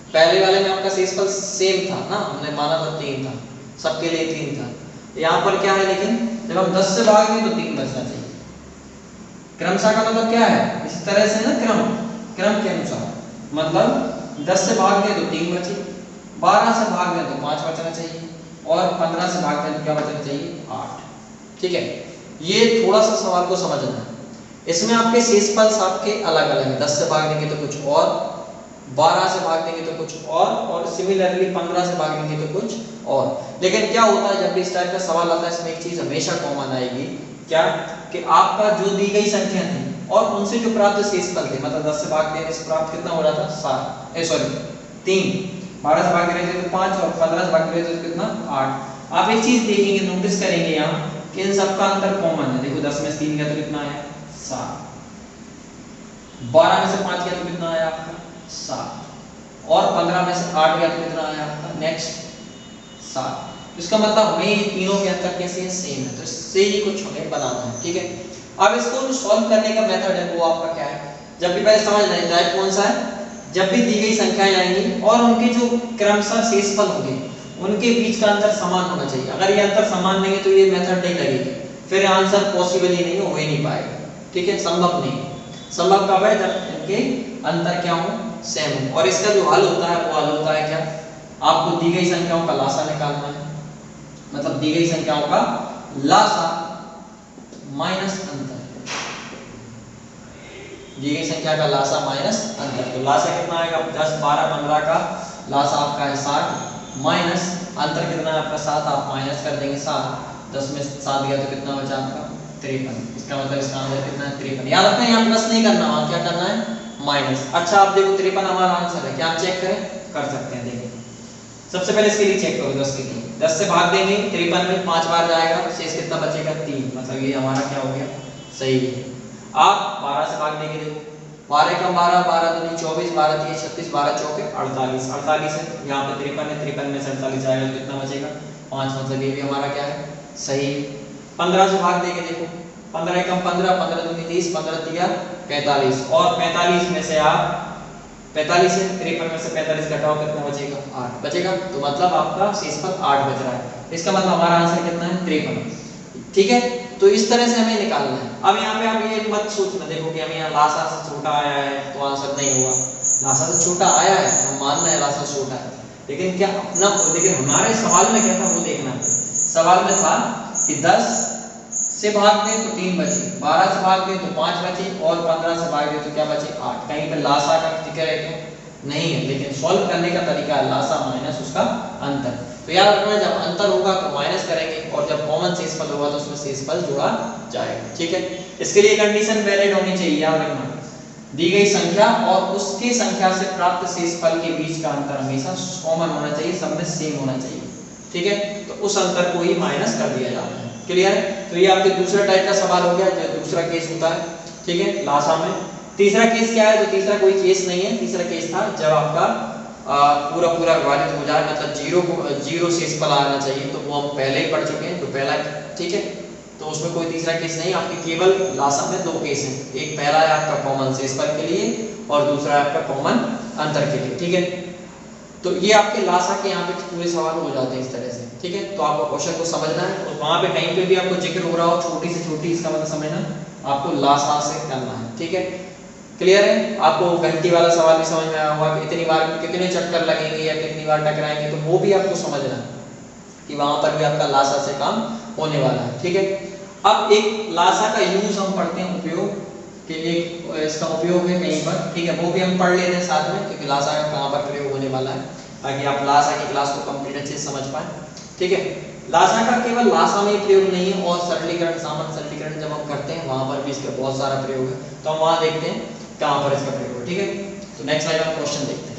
पहले वाले में आपका शेषफल सेम था ना, हमने माना था 3 था, सबके लिए 3 था। यहाँ पर क्या है, लेकिन जब हम 10 से भाग दें तो 3 बचना चाहिए। क्रमशः का मतलब क्या है, इस तरह से ना, क्रम के अनुसार, मतलब 10 से भाग दें तो 3 बचे, 12 से भाग दें तो 5 बचना चाहिए, और 15 से भाग दें तो क्या बचना चाहिए, 8। ठीक है, ये थोड़ा सा सवाल को समझना है। इसमें आपके शेषफल आपके अलग अलग है, 10 से भाग देंगे तो कुछ और, 12 से भाग देंगे तो कुछ और सिमिलरली 15 से भाग देंगे तो कुछ और। लेकिन क्या होता है जब भी इस टाइप का सवाल आता है, इसमें एक चीज हमेशा कॉमन आएगी, क्या कि आपका जो दी गई संख्या थी और उनसे जो प्राप्त शेषफल थे, मतलब 10 से भाग देने से प्राप्त कितना हो रहा था, 3, 12 से भाग देने से तो 5 और 15 से भाग देने से कितना, 8। आप एक चीज देखेंगे, नोटिस करेंगे यहाँ कि इन सबका अंतर कॉमन है। देखो 10 में से 3 गया तो कितना आया, 7, 12 में से 5 गया तो कितना आया आपका, 7, और 15 में से 8 गया तो कितना आया आपका, नेक्स्ट 7। इसका मतलब हमें ये तीनों के अंतर कैसे है, सेम है, तो इससे ही कुछ हमें बनाना है। ठीक है, अब इसको सॉल्व करने का मेथड है वो आपका क्या है, जब भी पहले समझ लें टाइप कौन सा है, जब भी दी गई संख्याएं आएंगी और उनके जो क्रमशः शेषफल होंगे उनके बीच का अंतर समान होना चाहिए। अगर ये अंतर समान नहीं है तो ये मेथड नहीं लगेगी, फिर आंसर पॉसिबल ही नहीं हो ही नहीं पाएगा। ठीक है, संभव नहीं है। संभव कब है, जब इनके अंतर क्या हो, सेम हो। और इसका जो हल होता है वो हल होता है क्या, आपको दी गई संख्याओं का लासा निकालना है, मतलब दी गई संख्याओं का लासा माइनस अंतर, दी गई संख्या का लासा माइनस अंतर। तो लासा कितना आएगा, 10, 12, 15 का लासा आपका है 60, माइनस अंतर कितना है आपका 7, आप माइनस कर देंगे 7, 10 में 7 गया तो कितना बचा आपका, 53। इसका मतलब इसका आंसर कितना है, 53। याद रखना यहाँ प्लस नहीं करना, वहां क्या करना है, माइनस। अच्छा आप देखो 53 हमारा आंसर है, क्या आप चेक करें, कर सकते हैं। देखिए सबसे पहले इसके लिए चेक करो, 10 के लिए 10 से भाग देंगे, 53 में 5 बार जाएगा, शेष कितना बचेगा, 3, मतलब ये हमारा क्या हो गया, सही है। आप 12 से भाग देंगे, देखो 12 का 12, 12 दूनी 24, 12 3 36, 12 चौके 48, 48 है यहाँ पे 53 है, 53 में से 48 जाएगा तो कितना बचेगा, 5, मतलब ये भी हमारा क्या है, सही है। 15 से भाग देंगे, देखो 15 कम 15, 15 दूनी 30, 15 3 45, और 45 में से आप 45 है, 53 में से 45 घटाओ कितना बचेगा, 8 बचेगा। तो मतलब आपका शेषफल 8 बच रहा है, इसका मतलब हमारा आंसर कितना है, 53। ठीक है, तो इस तरह से हमें निकालना है। अब यहाँ पे आप ये मत सोचना, देखो कि हमें यहाँ लासा से छोटा आया है तो आंसर नहीं होगा, लासा से छोटा आया है, हम मान रहे हैं लासा छोटा है, लेकिन क्या अपना, लेकिन हमारे सवाल में क्या था वो देखना है। सवाल में था कि 10 से भाग दें तो 3 बचे, 12 से भाग दें तो 5 बचे, और 15 से भाग दें तो क्या बचे, 8। कहीं पे लासा का जिक्र है क्या, नहीं है, लेकिन सॉल्व करने का तरीका है लासा माइनस उसका अंतर। तो याद रखना जब अंतर होगा तो माइनस करेंगे, और जब कॉमन शेषफल होगा तो उसमें शेषफल जोड़ा जाएगा। ठीक है, इसके लिए कंडीशन वैलिड होनी चाहिए, याद रखना दी गई संख्या और उसकी संख्या से प्राप्त शेषफल के बीच का अंतर हमेशा कॉमन होना चाहिए, सब में सेम होना चाहिए। ठीक है, तो उस अंतर को ही माइनस कर दिया जाता है। क्लियर है, तो ये आपके दूसरा टाइप का सवाल हो गया, जो दूसरा केस होता है। ठीक है, लासा में तीसरा केस क्या है, तो तीसरा कोई केस नहीं है, तीसरा केस था जब आपका पूरा विभाजित हो जाए, मतलब जीरो शेषफल आना चाहिए, तो वो हम पहले ही पढ़ चुके हैं, तो पहला। ठीक है, तो उसमें कोई तीसरा केस नहीं, आपके केवल लासा में 2 केस हैं, एक पहला है आपका कॉमन शेषफल के लिए और दूसरा है आपका कॉमन अंतर के लिए। ठीक है, तो ये आपके लासा के यहाँ पे पूरे सवाल हो जाते हैं इस तरह से। ठीक है, तो आपको क्वेश्चन को समझना है, और वहाँ पे कहीं पे भी आपको जिक्र हो रहा हो छोटी से छोटी, इसका मतलब समझना आपको लासा से करना है। ठीक है, क्लियर है। आपको घंटी वाला सवाल भी समझ में आया होगा कि इतनी बार कितने चक्कर लगेंगे या कितनी बार टकराएंगे, तो वो भी आपको समझना है कि वहां पर भी आपका लासा से काम होने वाला है। ठीक है, अब एक लासा का यूज हम पढ़ते हैं, उपयोग कि एक इसका उपयोग है कहीं पर, ठीक है, वो भी हम पढ़ लेते हैं साथ में, क्योंकि लासा का कहाँ पर प्रयोग होने वाला है, ताकि आप लासा की क्लास को कंप्लीट अच्छे से समझ पाए। ठीक है, लासा का केवल लासा में ही प्रयोग नहीं है, और सरलीकरण, सामान्य सरलीकरण जब हम करते हैं वहां पर भी इसका बहुत सारा प्रयोग है, तो हम वहां देखते हैं कहां पर इसका प्रयोग है। ठीक है, तो नेक्स्ट स्लाइड में क्वेश्चन देखते हैं।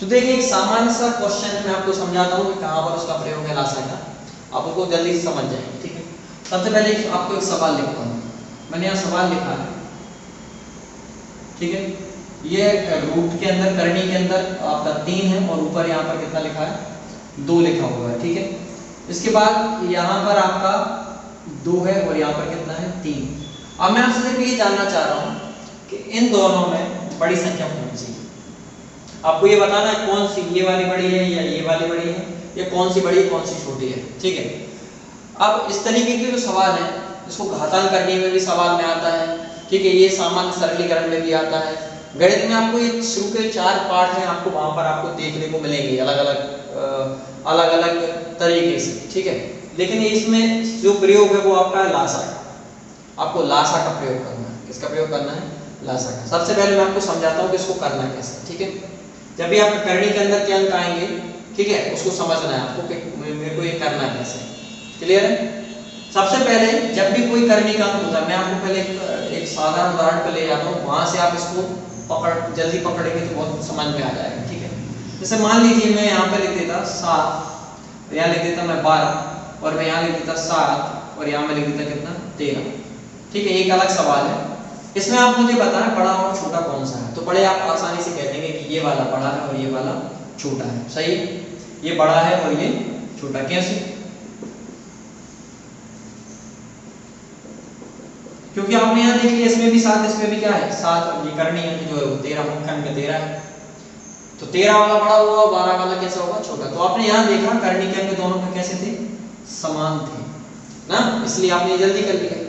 तो देखिए एक सामान्य सा क्वेश्चन मैं आपको समझाता हूँ कि कहां पर उसका प्रयोग है लासा का, आप उसको जल्दी से समझ जाएंगे। ठीक है, सबसे पहले आपको एक सवाल लिखता हूँ, मैंने यहाँ सवाल लिखा है। ठीक है, ये रूट के अंदर, करनी के अंदर आपका 3 है, और ऊपर यहाँ पर कितना लिखा है, 2 लिखा हुआ है। ठीक है, इसके बाद यहाँ पर आपका 2 है, और यहाँ पर कितना है, 3। अब मैं आपसे सिर्फ ये जानना चाह रहा हूँ कि इन दोनों में बड़ी संख्या कौन सी है। आपको ये बताना है कौन सी, ये वाली बड़ी है या ये वाली बड़ी है, या कौन सी बड़ी है कौन सी छोटी है। ठीक है, अब इस तरीके के जो सवाल है, इसको घातांक करने में भी सवाल में आता है। ठीक है, ये सामान्य सरलीकरण में भी आता है। गणित में आपको ये शुरू के 4 पार्ट हैं, आपको वहां पर आपको देखने को मिलेंगे अलग अलग तरीके से। ठीक है, लेकिन इसमें जो प्रयोग है वो आपका है लासा का। आपको लासा का प्रयोग करना है। किसका प्रयोग करना है, लासा का। सबसे पहले मैं आपको समझाता हूँ कि इसको करना कैसे। ठीक है, जब भी आपके करनी के अंदर के अंक आएंगे, ठीक है, उसको समझना है आपको कि मेरे को ये करना कैसे। क्लियर है? सबसे पहले जब भी कोई करनी का अंक होता है, मैं आपको पहले एक साधारण उदाहरण पे ले जाता हूँ, वहां से आप इसको जल्दी पकड़ेंगे तो बहुत समझ में आ जाएगा। ठीक है, जैसे मान लीजिए मैं यहाँ पे लिख देता 7, यहाँ लिख देता मैं 12, और मैं यहाँ लिख देता 7, और यहाँ मैं लिख देता कितना, 13। ठीक है, एक अलग सवाल है। इसमें आप मुझे बताना बड़ा और छोटा कौन सा है। तो बड़े आप आसानी से कह देंगे कि ये वाला बड़ा है और ये वाला छोटा है। सही है, ये बड़ा है और ये छोटा। कैसे? क्योंकि आपने यहाँ देख लिया, इसमें भी 7, इसमें भी क्या है 7, और ये करनी है जो है 13, मुख्य अंक 13 है। तो 13 वाला बड़ा हुआ, 12 वाला कैसा होगा, छोटा। तो आपने यहाँ देखा करनी के अंक दोनों में कैसे थे, समान थे ना, इसलिए आपने जल्दी कर लिया।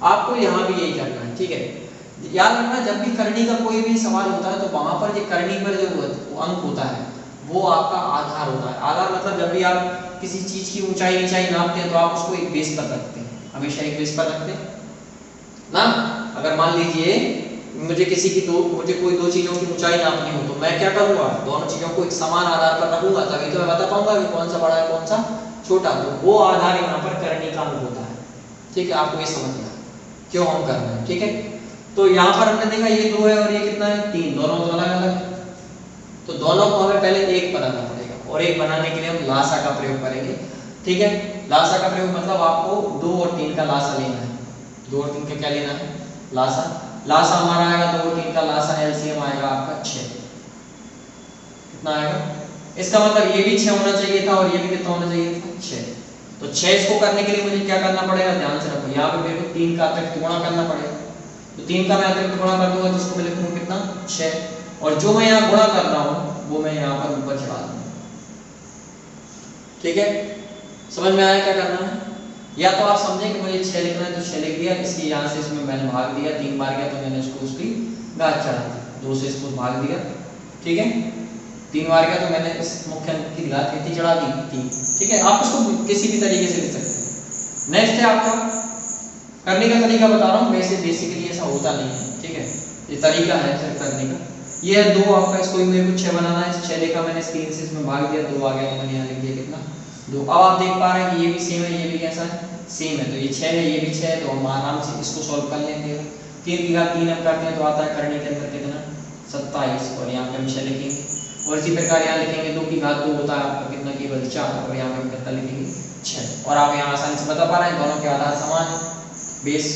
आपको यहाँ भी यही करना है। ठीक है, याद रखना जब भी करनी का कोई भी सवाल होता है तो वहां पर जो करनी पर जो अंक होता है वो आपका आधार होता है। आधार मतलब जब भी आप किसी चीज की ऊंचाई नीचाई नापते हैं तो आप उसको एक बेस पर रखते हैं, हमेशा एक बेस पर रखते हैं ना। अगर मान लीजिए मुझे कोई दो चीजों की ऊंचाई नापनी हो तो मैं क्या करूंगा, दोनों चीजों को एक समान आधार पर रखूंगा, तभी तो मैं बता पाऊंगा कि कौन सा बड़ा है कौन सा छोटा। तो वो आधार यहाँ पर करनी का अंक होता है। ठीक है, आपको ये समझना है क्यों हम कर रहे हैं। ठीक है, तो यहाँ पर हमने देखा ये 2 है और ये कितना है, 3, दोनों तो अलग अलग है। तो दोनों को हमें पहले एक बनाना पड़ेगा, और एक बनाने के लिए हम लासा का प्रयोग करेंगे। ठीक है, लासा का प्रयोग मतलब आपको 2 और 3 का लासा लेना है। 2 और 3 का क्या लेना है, लासा। लासा हमारा आएगा 2 और 3 का लासा, एलसीएम आएगा आपका 6। कितना आएगा, इसका मतलब ये भी 6 होना चाहिए था और ये भी कितना होना चाहिए था, 6। तो 6 इसको करने के लिए मुझे क्या करना पड़ेगा, ध्यान से रखो, यहाँ पे मेरे को 3 का अतिरिक्त गुणा करना पड़ेगा। तो 3 का मैं अतिरिक्त गुणा कर दूंगा तो इसको मैं लिखूंगा कितना, 6, और जो मैं यहाँ गुणा कर रहा हूँ वो मैं यहाँ पर ऊपर चढ़ा दूंगा। ठीक है, समझ में आया क्या करना है? या तो आप समझें कि मुझे 6 लिखना है तो 6 लिख दिया, इसकी यहाँ से इसमें मैंने भाग दिया, 3 बार गया तो मैंने इसको उसकी घात चढ़ा दी, 2 से इसको भाग दिया। ठीक है, 3 बार गया तो मैंने इस मुख्य अंक की घात कितनी चढ़ा दी, 3। ठीक है, आप इसको किसी भी तरीके से लिख सकते हैं। नेक्स्ट है आपका करने का तरीका बता रहा हूँ, वैसे बेसिकली ऐसा होता नहीं है। ठीक है, ये तरीका है सिर्फ करने का। ये है 2 आपका, इसको मेरे को 6 बनाना है, 6 लेकर मैंने 3 से इसमें भाग दिया, 2 आ गया, मैंने यहाँ लिख दिया कितना, 2। अब आप देख पा रहे हैं कि ये भी सेम है, ये भी कैसा है, सेम है। तो ये 6 है, ये भी 6 है, तो हम आराम से इसको सॉल्व कर लेंगे। 3 की घात 3 हम करते हैं तो आता है करने के अंदर कितना, 27, और यहाँ पे हम 6 लिखेंगे। और इसी प्रकार यहाँ लिखेंगे 2 की घात 2 होता है आपका कितना, केवल 4, और यहाँ पे हम कितना लिखेंगे, 6। और आप यहाँ आसानी से बता पा रहे हैं दोनों के आधार समान है, बेस।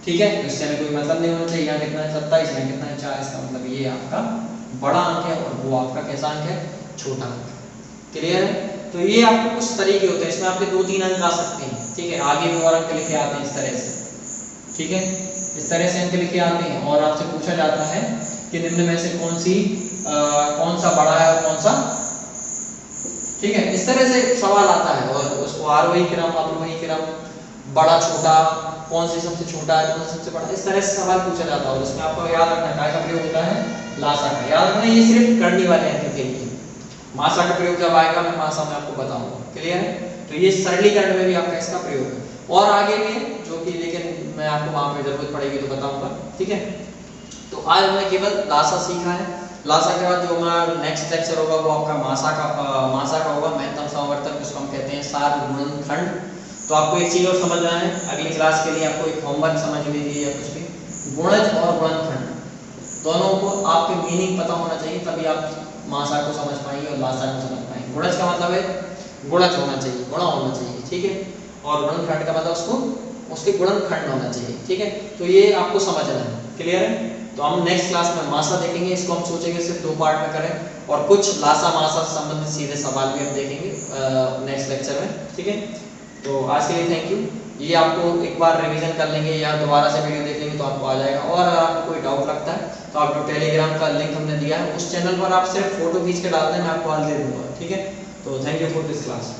ठीक है, इससे हमें कोई मतलब नहीं होना चाहिए। यहाँ कितना है, 27, यहाँ कितना है, 4। इसका मतलब ये आपका बड़ा अंक है और वो आपका कैसा अंक है, छोटा अंक। क्लियर है? तो ये आपको कुछ तरीके होते हैं, इसमें आपके 2-3 अंक आ सकते हैं। ठीक है, आगे भी और अंक लिखे आते हैं इस तरह से। ठीक है, इस तरह से अंक लिखे आते हैं और आपसे पूछा जाता है कि निम्न में से कौन सा बड़ा है और कौन सा। ठीक है, इस तरह से सवाल आता है और उसको आरोही क्रम, अवरोही क्रम, बड़ा छोटा, कौन से सबसे छोटा है कौन से सबसे बड़ा, इस तरह से सवाल पूछा जाता है। और इसमें आपको याद रखना है का प्रयोग होता है, लासा का। याद रखना ये सिर्फ करने वाले अंक के लिए, मासा का प्रयोग जब आएगा मैं मासा में आपको बताऊंगा। क्लियर है? तो ये सरलीकरण में भी आपका इसका प्रयोग है। और आगे भी है जो कि, लेकिन मैं आपको वहां पे जरूरत पड़ेगी तो बताऊंगा, ठीक है। तो आज हमने केवल लासा सीखा है। लासा के बाद जो हमारा नेक्स्ट लेक्चर होगा वो आपका मासा का होगा, महत्तम समवर्तक, जिसको हम कहते हैं सार गुणनखंड। तो आपको एक चीज और समझना है, अगली क्लास के लिए आपको एक होमवर्क समझ लीजिए या कुछ भी, गुणज और गुणनखंड दोनों को आपके मीनिंग पता होना चाहिए, तभी आप मासा को समझ पाएंगे और लासा को समझ पाएंगे। गुणज का मतलब है गुणज होना चाहिए, गुणा होना चाहिए, ठीक है। और गुणनखंड का मतलब उसके गुणनखंड होना चाहिए, ठीक है। तो ये आपको समझना है, क्लियर है। तो हम नेक्स्ट क्लास में मासा देखेंगे, इसको हम सोचेंगे सिर्फ 2 पार्ट में करें, और कुछ लासा मासा से संबंधित सीधे सवाल भी हम देखेंगे नेक्स्ट लेक्चर में, ठीक है। तो आज के लिए थैंक यू। ये आपको एक बार रिवीजन कर लेंगे या दोबारा से वीडियो देख लेंगे तो आपको आ जाएगा। और अगर आपको कोई डाउट लगता है तो आप जो टेलीग्राम का लिंक हमने दिया है उस चैनल पर आप सिर्फ फोटो खींच के डाल दें, मैं आपको आज दे दूंगा, ठीक है। तो thank you for this class.